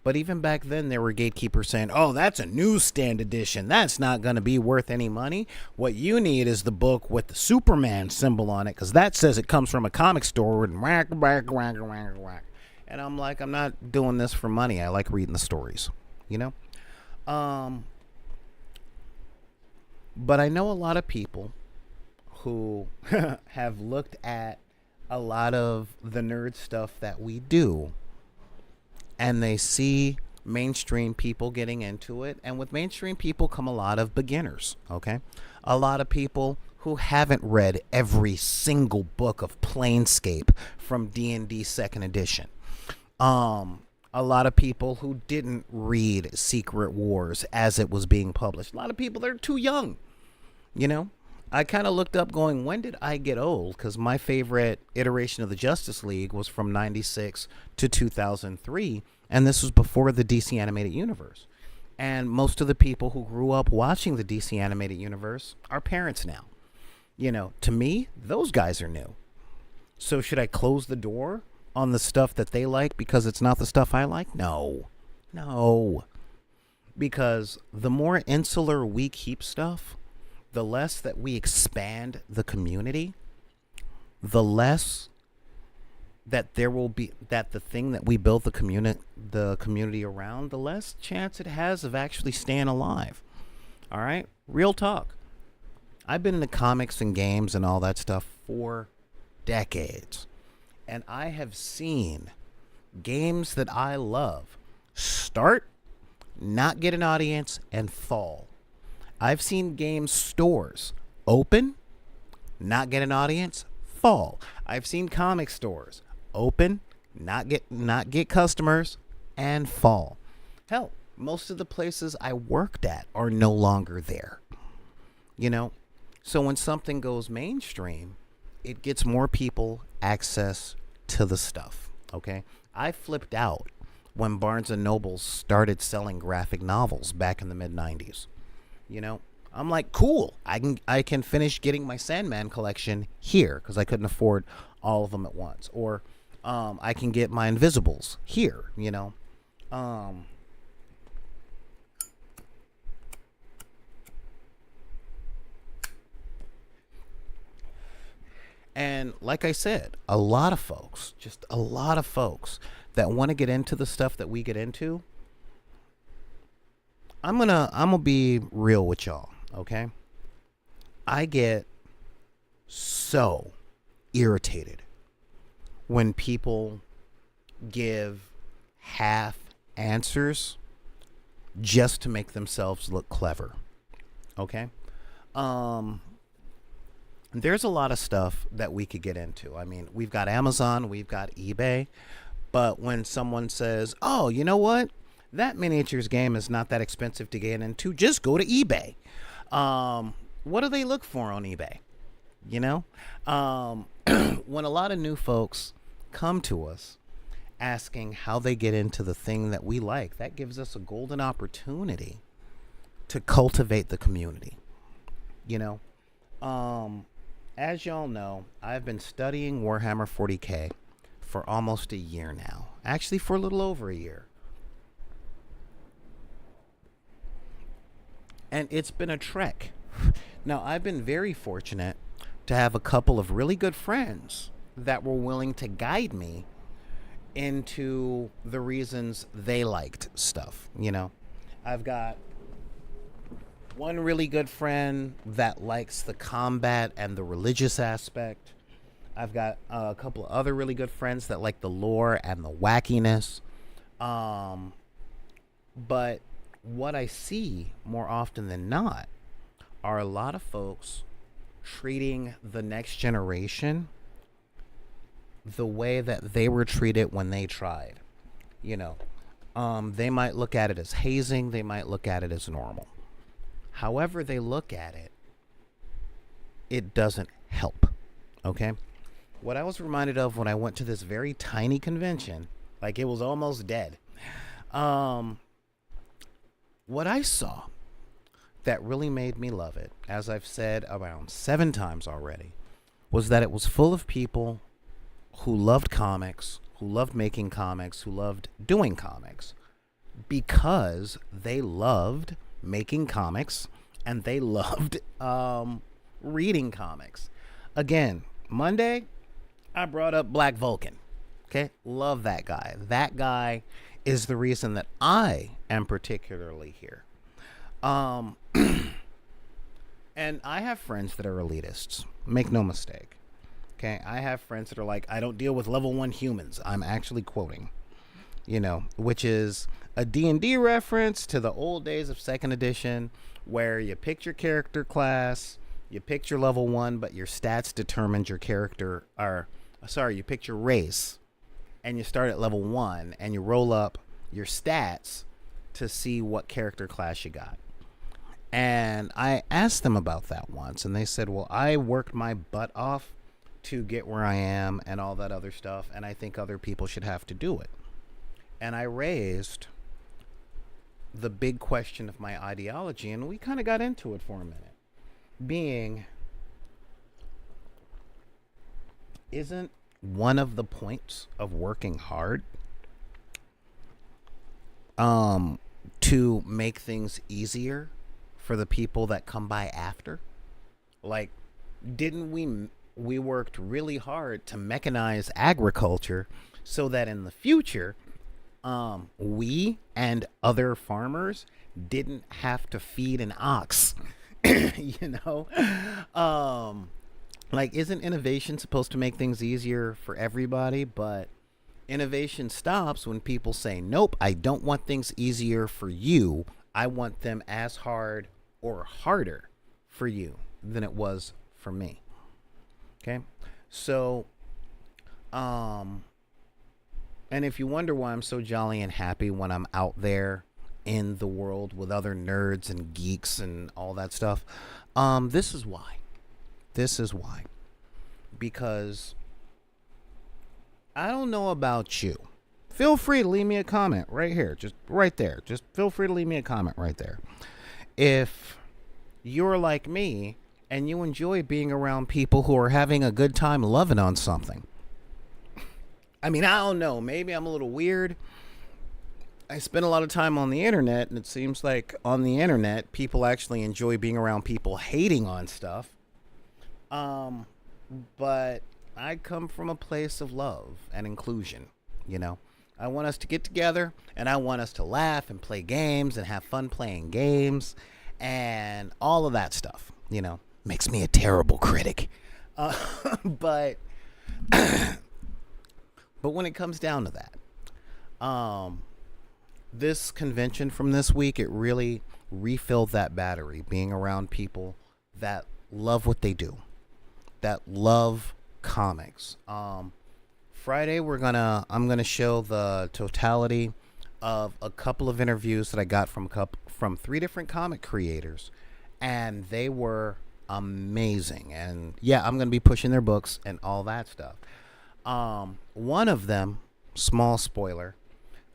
But even back then, there were gatekeepers saying, oh, that's a newsstand edition. That's not going to be worth any money. What you need is the book with the Superman symbol on it, because that says it comes from a comic store. And whack, whack, whack, whack, whack. And I'm like, I'm not doing this for money. I like reading the stories, But I know a lot of people who have looked at a lot of the nerd stuff that we do, and they see mainstream people getting into it. And with mainstream people come a lot of beginners, okay? A lot of people who haven't read every single book of Planescape from D&D 2nd edition. A lot of people who didn't read Secret Wars as it was being published. A lot of people that are too young, I kind of looked up going, when did I get old? Because my favorite iteration of the Justice League was from 96 to 2003. And this was before the DC Animated Universe. And most of the people who grew up watching the DC Animated Universe are parents now. To me, those guys are new. So should I close the door on the stuff that they like because it's not the stuff I like? No. Because the more insular we keep stuff, the less that we expand the community, the less that there will be, that the thing that we build the community around, the less chance it has of actually staying alive. All right? Real talk. I've been into comics and games and all that stuff for decades. And I have seen games that I love start, not get an audience, and fall. I've seen game stores open, not get an audience, fall. I've seen comic stores open, not get customers, and fall. Hell, most of the places I worked at are no longer there. So when something goes mainstream, it gets more people access to the stuff. Okay? I flipped out when Barnes and Noble started selling graphic novels back in the mid-90s. I'm like, cool. I can finish getting my Sandman collection here because I couldn't afford all of them at once. Or I can get my Invisibles here, And like I said, a lot of folks that want to get into the stuff that we get into, I'm gonna be real with y'all, okay? I get so irritated when people give half answers just to make themselves look clever. Okay? There's a lot of stuff that we could get into. I mean, we've got Amazon, we've got eBay, but when someone says, "Oh, you know what? That miniatures game is not that expensive to get into. Just go to eBay." What do they look for on eBay? When a lot of new folks come to us asking how they get into the thing that we like, that gives us a golden opportunity to cultivate the community. As y'all know, I've been studying Warhammer 40K for almost a year now. Actually, for a little over a year. And it's been a trek. Now, I've been very fortunate to have a couple of really good friends that were willing to guide me into the reasons they liked stuff. I've got one really good friend that likes the combat and the religious aspect. I've got a couple of other really good friends that like the lore and the wackiness. But what I see more often than not are a lot of folks treating the next generation the way that they were treated when they tried. They might look at it as hazing. They might look at it as normal. However they look at it, it doesn't help. Okay? What I was reminded of when I went to this very tiny convention, like it was almost dead. What I saw that really made me love it, as I've said around 7 times already, was that it was full of people who loved comics, who loved making comics, who loved doing comics, because they loved making comics and they loved reading comics. Again, Monday, I brought up Black Vulcan. Okay? Love that guy. That guy is the reason that I am particularly here. And I have friends that are elitists. Make no mistake. Okay? I have friends that are like, I don't deal with level 1 humans. I'm actually quoting. Which is a D&D reference to the old days of 2nd edition, where you picked your character class, you picked your level 1, but your stats determined your character, you picked your race, and you start at level 1, and you roll up your stats to see what character class you got. And I asked them about that once, and they said, well, I worked my butt off to get where I am and all that other stuff, and I think other people should have to do it. And I raised the big question of my ideology, and we kind of got into it for a minute. Being, isn't one of the points of working hard to make things easier for the people that come by after? Like, didn't we worked really hard to mechanize agriculture so that in the future we and other farmers didn't have to feed an ox? you know like, isn't innovation supposed to make things easier for everybody? But innovation stops when people say, nope, I don't want things easier for you. I want them as hard or harder for you than it was for me. Okay? So, and if you wonder why I'm so jolly and happy when I'm out there in the world with other nerds and geeks and all that stuff, this is why. This is why. Because I don't know about you. Feel free to leave me a comment right here. Just right there. Just feel free to leave me a comment right there. If you're like me and you enjoy being around people who are having a good time loving on something. I mean, I don't know. Maybe I'm a little weird. I spend a lot of time on the internet, and it seems like on the internet, people actually enjoy being around people hating on stuff. But I come from a place of love and inclusion, you know. I want us to get together, and I want us to laugh and play games and have fun playing games and all of that stuff, you know. Makes me a terrible critic. But when it comes down to that, this convention from this week, it really refilled that battery, being around people that love what they do, that love comics. Friday I'm gonna show the totality of a couple of interviews that I got from 3 different comic creators, and they were amazing. And yeah, I'm gonna be pushing their books and all that stuff. One of them, small spoiler,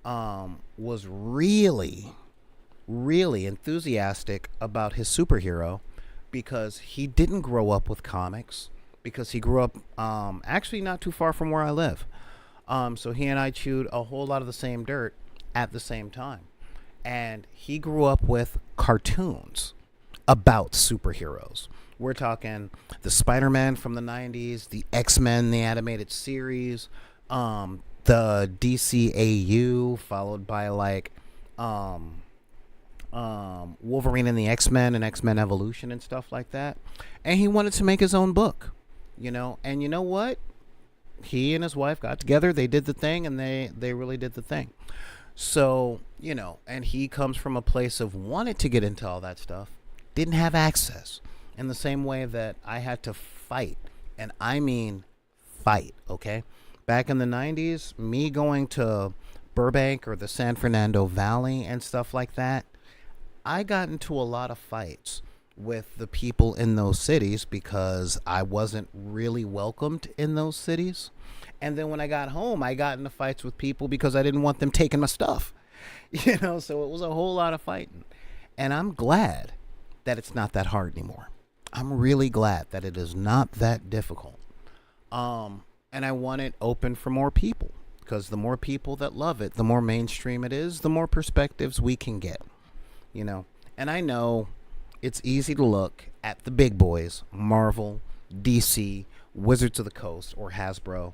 was really enthusiastic about his superhero because he didn't grow up with comics, because he grew up actually not too far from where I live. So he and I chewed a whole lot of the same dirt at the same time. And he grew up with cartoons about superheroes. We're talking the Spider-Man from the 90s, the X-Men, the animated series, the DCAU, followed by like Wolverine and the X-Men and X-Men Evolution and stuff like that. And he wanted to make his own book, you know. And you know what? He and his wife got together, they did the thing, and they really did the thing. So, you know, and he comes from a place of wanted to get into all that stuff, didn't have access, in the same way that I had to fight. And I mean fight, okay? Back in the 90s, me going to Burbank or the San Fernando Valley and stuff like that, I got into a lot of fights with the people in those cities because I wasn't really welcomed in those cities. And then when I got home, I got into fights with people because I didn't want them taking my stuff. You know, so it was a whole lot of fighting. And I'm glad that it's not that hard anymore. I'm really glad that it is not that difficult. And I want it open for more people, because the more people that love it, the more mainstream it is, the more perspectives we can get, you know. And I know it's easy to look at the big boys, Marvel, DC, Wizards of the Coast, or Hasbro,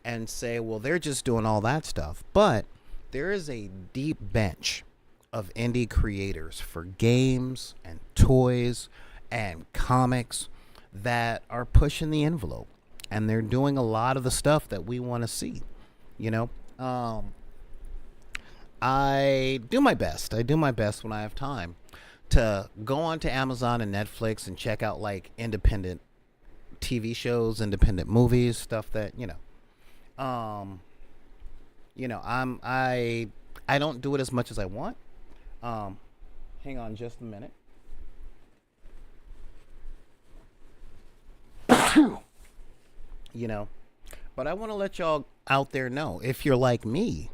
and say, well, they're just doing all that stuff. But there is a deep bench of indie creators for games and toys and comics that are pushing the envelope, and they're doing a lot of the stuff that we want to see, you know. I do my best when I have time to go onto Amazon and Netflix and check out like independent TV shows, independent movies, stuff that, you know, I don't do it as much as I want. Hang on just a minute. you know. But I want to let y'all out there know, if you're like me,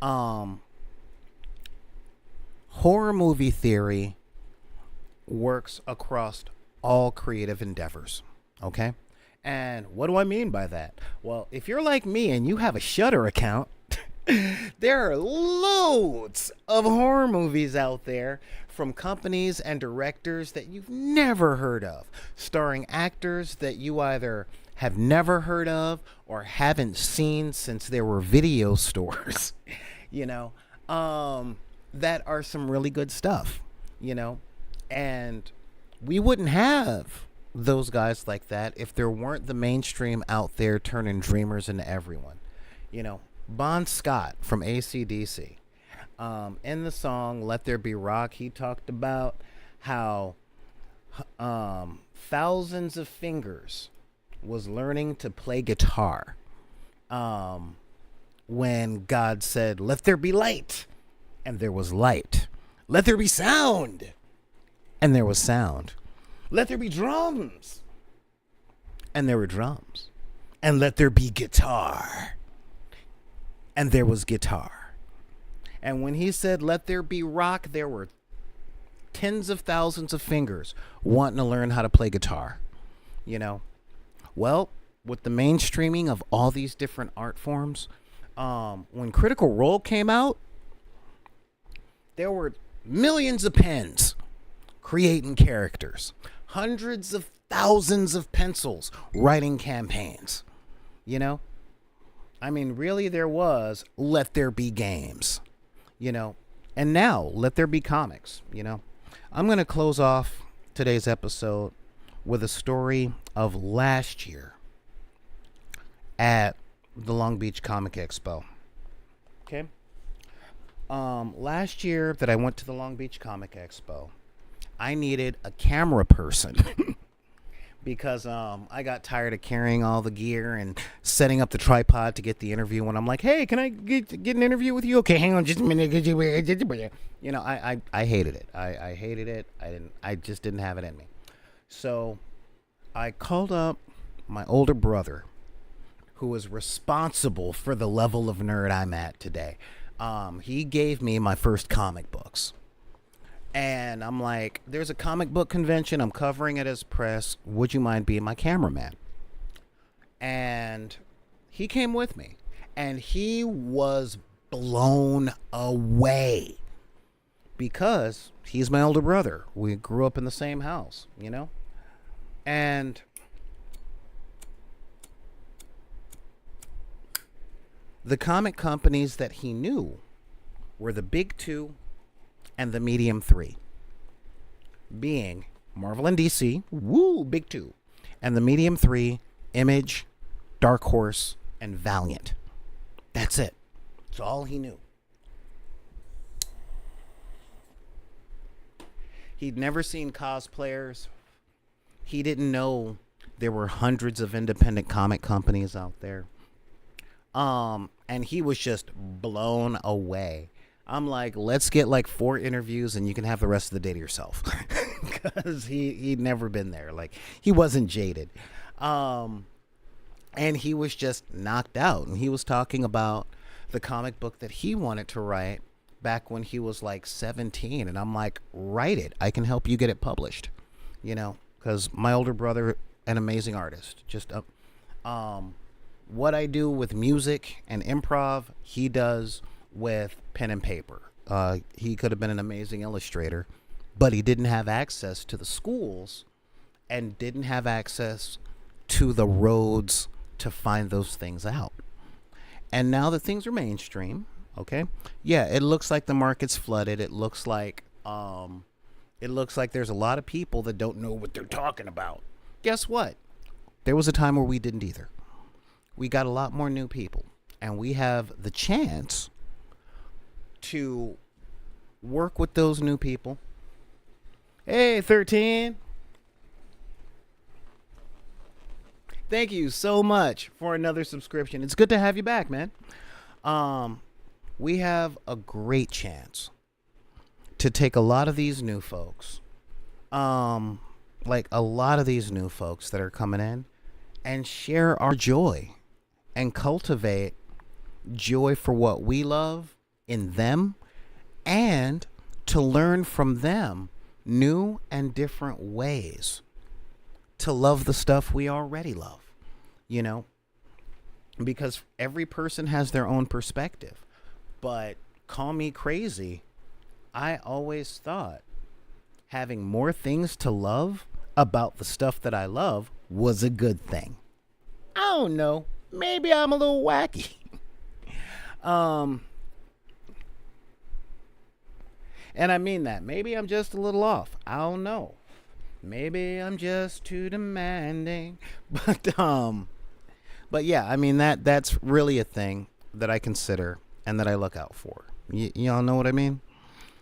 horror movie theory works across all creative endeavors. Okay? And what do I mean by that? Well, if you're like me and you have a Shudder account, there are loads of horror movies out there from companies and directors that you've never heard of, starring actors that you either have never heard of or haven't seen since there were video stores, you know, that are some really good stuff, you know, and we wouldn't have those guys like that if there weren't the mainstream out there turning dreamers into everyone, you know. Bon Scott from AC/DC, in the song Let There Be Rock, he talked about how thousands of fingers was learning to play guitar when God said, let there be light, and there was light. Let there be sound, and there was sound. Let there be drums, and there were drums. And let there be guitar, and there was guitar. And when he said, let there be rock, there were tens of thousands of fingers wanting to learn how to play guitar, you know. Well, with the mainstreaming of all these different art forms, when Critical Role came out, there were millions of pens creating characters, hundreds of thousands of pencils writing campaigns, you know. I mean, really, there was Let There Be Games, you know, and now Let There Be Comics, you know. I'm going to close off today's episode with a story of last year at the Long Beach Comic Expo. Okay. Last year that I went to the Long Beach Comic Expo, I needed a camera person because I got tired of carrying all the gear and setting up the tripod to get the interview. When I'm like, hey, can I get an interview with you? Okay, hang on just a minute. You know, I hated it. I hated it. I just didn't have it in me. So I called up my older brother, who was responsible for the level of nerd I'm at today. He gave me my first comic books. And I'm like, there's a comic book convention. I'm covering it as press. Would you mind being my cameraman? And he came with me. And he was blown away. Because he's my older brother. We grew up in the same house, you know? And the comic companies that he knew were the big two and the medium three, being Marvel and DC, woo, big two, and the medium three, Image, Dark Horse, and Valiant. That's it. That's all he knew. He'd never seen cosplayers. He didn't know there were hundreds of independent comic companies out there. And he was just blown away. I'm like, let's get like 4 interviews and you can have the rest of the day to yourself. Because he'd never been there. Like, he wasn't jaded. And he was just knocked out. And he was talking about the comic book that he wanted to write back when he was like 17. And I'm like, write it. I can help you get it published. You know, because my older brother, an amazing artist. Just what I do with music and improv, he does with pen and paper. He could have been an amazing illustrator, but he didn't have access to the schools and didn't have access to the roads to find those things out. And now that things are mainstream, okay, yeah, it looks like the market's flooded. It looks like there's a lot of people that don't know what they're talking about. Guess what? There was a time where we didn't either. We got a lot more new people, and we have the chance to work with those new people. Hey, 13. Thank you so much for another subscription. It's good to have you back, man. We have a great chance to take a lot of these new folks, like a lot of these new folks that are coming in and share our joy and cultivate joy for what we love in them, and to learn from them new and different ways to love the stuff we already love, you know, because every person has their own perspective. But call me crazy, I always thought having more things to love about the stuff that I love was a good thing. I don't know. Maybe I'm a little wacky. And I mean that. Maybe I'm just a little off. I don't know. Maybe I'm just too demanding. But yeah, I mean that's really a thing that I consider and that I look out for. Y'all know what I mean?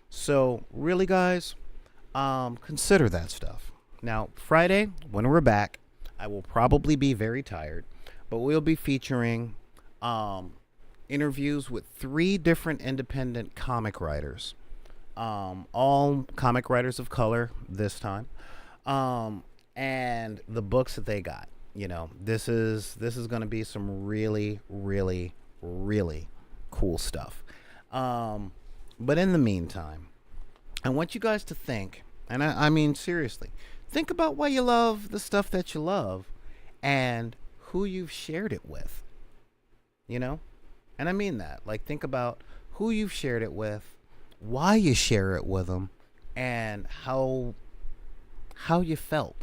So really, guys, consider that stuff. Now, Friday, when we're back, I will probably be very tired, but we'll be featuring interviews with 3 different independent comic writers, all comic writers of color this time, and the books that they got. You know, this is going to be some really, really, really cool stuff. But in the meantime, I want you guys to think, and I mean seriously, think about why you love the stuff that you love and who you've shared it with, you know? And I mean that. Like, think about who you've shared it with, why you share it with them, and how you felt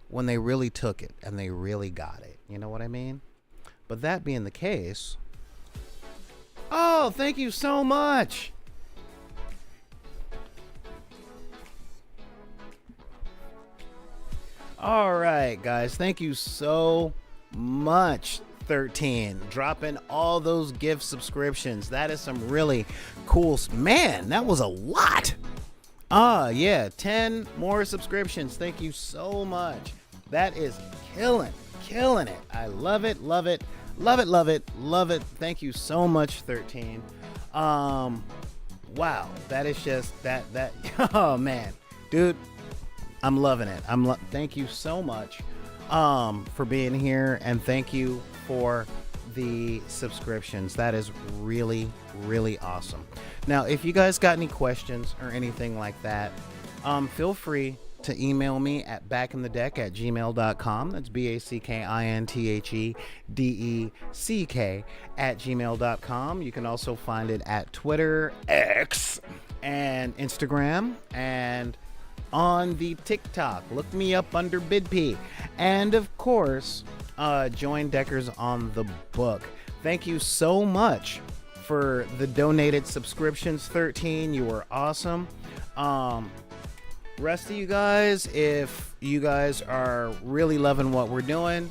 when they really took it and they really got it. You know what I mean? But that being the case, oh, thank you so much. All right, guys, thank you so much, 13, dropping all those gift subscriptions. That is some really cool. Man, that was a lot. Yeah, 10 more subscriptions. Thank you so much. That is killing it. I love it. Thank you so much, 13. Wow, that is just that oh man, dude, I'm loving it. Thank you so much for being here, and thank you for the subscriptions. That is really, really awesome. Now, if you guys got any questions or anything like that, feel free to email me at backinthedeck@gmail.com. That's BACKINTHEDECK@gmail.com. You can also find it at Twitter, X, and Instagram, and on the TikTok. Look me up under BidP. And of course, join Deckers on the book. Thank you so much for the donated subscriptions, 13. You were awesome. Rest of you guys, if you guys are really loving what we're doing,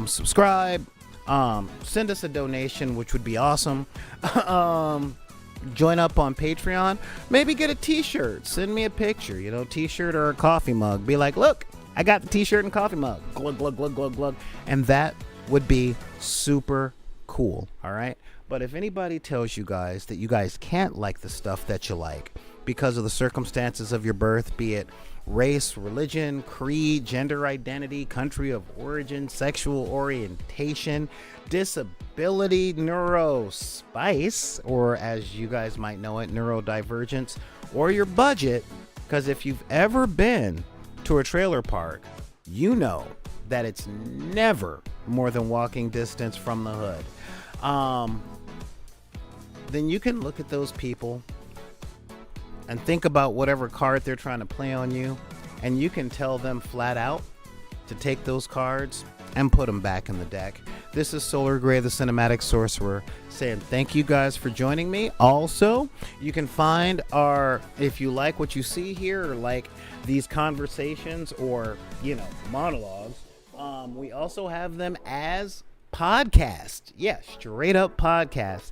subscribe, send us a donation, which would be awesome. Join up on Patreon, maybe get a t-shirt, send me a picture, t-shirt or a coffee mug. Be like, look, I got the t-shirt and coffee mug, glug, glug, glug, glug, glug. And that would be super cool. All right. But if anybody tells you guys that you guys can't like the stuff that you like because of the circumstances of your birth, be it race, religion, creed, gender identity, country of origin, sexual orientation, disability, neurospice, or as you guys might know it, neurodivergence, or your budget, because if you've ever been to a trailer park, you know that it's never more than walking distance from the hood. Then you can look at those people and think about whatever card they're trying to play on you, and you can tell them flat out to take those cards and put them back in the deck. This is Solar Gray, the Cinematic Sorcerer, saying thank you guys for joining me. Also, you can find if you like what you see here, or like these conversations, or monologues, we also have them as podcast. Yeah, straight up podcast.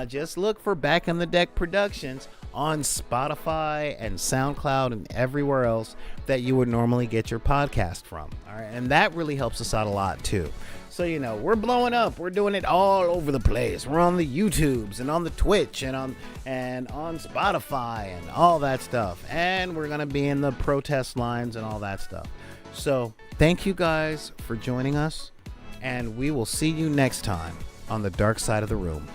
Just look for Back in the Deck Productions on Spotify and SoundCloud and everywhere else that you would normally get your podcast from. All right, and that really helps us out a lot too. So we're blowing up. We're doing it all over the place. We're on the YouTubes and on the Twitch and on Spotify and all that stuff. And we're gonna be in the protest lines and all that stuff. So thank you guys for joining us, and we will see you next time on the dark side of the room.